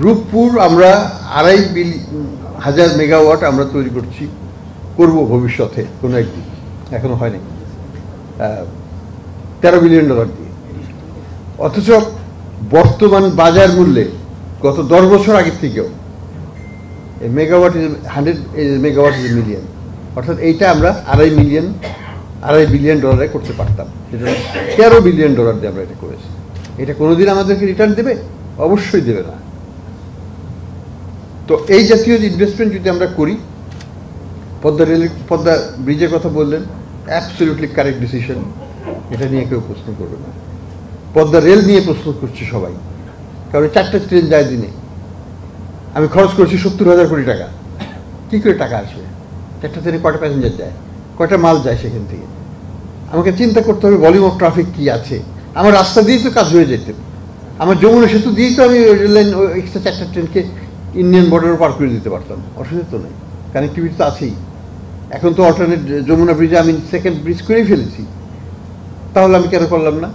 রূপপুর আমরা 2,500 মেগাওয়াট আমরা তৈরি করব ভবিষ্যতে কোনো একদিন, এখনো হয়নি, $13 বিলিয়ন দিয়ে। অথচ বর্তমান বাজার মূল্যে গত 10 বছর আগের থেকেও মেগাওয়াট 100 মেগাওয়াট ইজ মিলিয়ন, অর্থাৎ এইটা আমরা $2.5 বিলিয়ন করতে পারতাম, যেটা $13 বিলিয়ন দিয়ে আমরা এটা করেছি। এটা কোনোদিন আমাদেরকে রিটার্ন দেবে? অবশ্যই দেবে না। তো এই জাতীয় ইনভেস্টমেন্ট যদি আমরা করি, পদ্মা ব্রিজের কথা বললেন, অ্যাবসলিউটলি কারেক্ট ডিসিশন, এটা নিয়ে কেউ প্রশ্ন করবে না। পদ্মা রেল নিয়ে প্রশ্ন করছে সবাই, কারণ 4টা ট্রেন যায় দিনে, আমি খরচ করছি 70,000 কোটি টাকা, কী করে টাকা আসবে? 4টা ট্রেনে কয়টা প্যাসেঞ্জার যায়, কয়টা মাল যায় সেখান থেকে? আমাকে চিন্তা করতে হবে ভলিউম অফ ট্রাফিক কী আছে। আমার রাস্তা দিয়েই তো কাজ হয়ে যেত, আমার যমুনা সেতু দিয়েই তো আমি রেল লাইন এক্সট্রা 4টা ট্রেনকে ইন্ডিয়ান বর্ডারও পার করে দিতে পারতাম, অসুবিধা তো নেই, কানেক্টিভিটি তো আছেই। এখন তো অল্টারনেট যমুনা ব্রিজে আমি সেকেন্ড ব্রিজ করেই ফেলেছি, তাহলে আমি কেন করলাম না?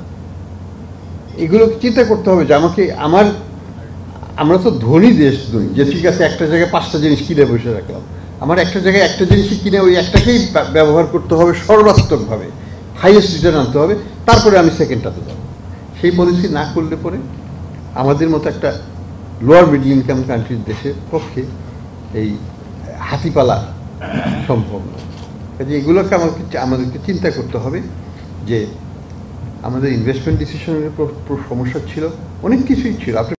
এগুলো চিন্তা করতে হবে যে আমরা তো ধনী দেশ নই যে ঠিক আছে একটা জায়গায় 5টা জিনিস কিনে বসে রাখলাম। আমার একটা জায়গায় একটা জিনিসই কিনে ওই একটাকেই ব্যবহার করতে হবে সর্বাত্মকভাবে, হাইয়েস্ট রিটার্ন আনতে হবে, তারপরে আমি সেকেন্ডটাতে যাব। সেই পলিসি না করলে পরে আমাদের মতো একটা লোয়ার মিডল ইনকাম কান্ট্রির দেশের পক্ষে এই হাতিপালা সম্ভব না। কাজে এগুলোকে আমাদেরকে চিন্তা করতে হবে যে আমাদের ইনভেস্টমেন্ট ডিসিশনের সমস্যা ছিল, অনেক কিছুই ছিল। আপনি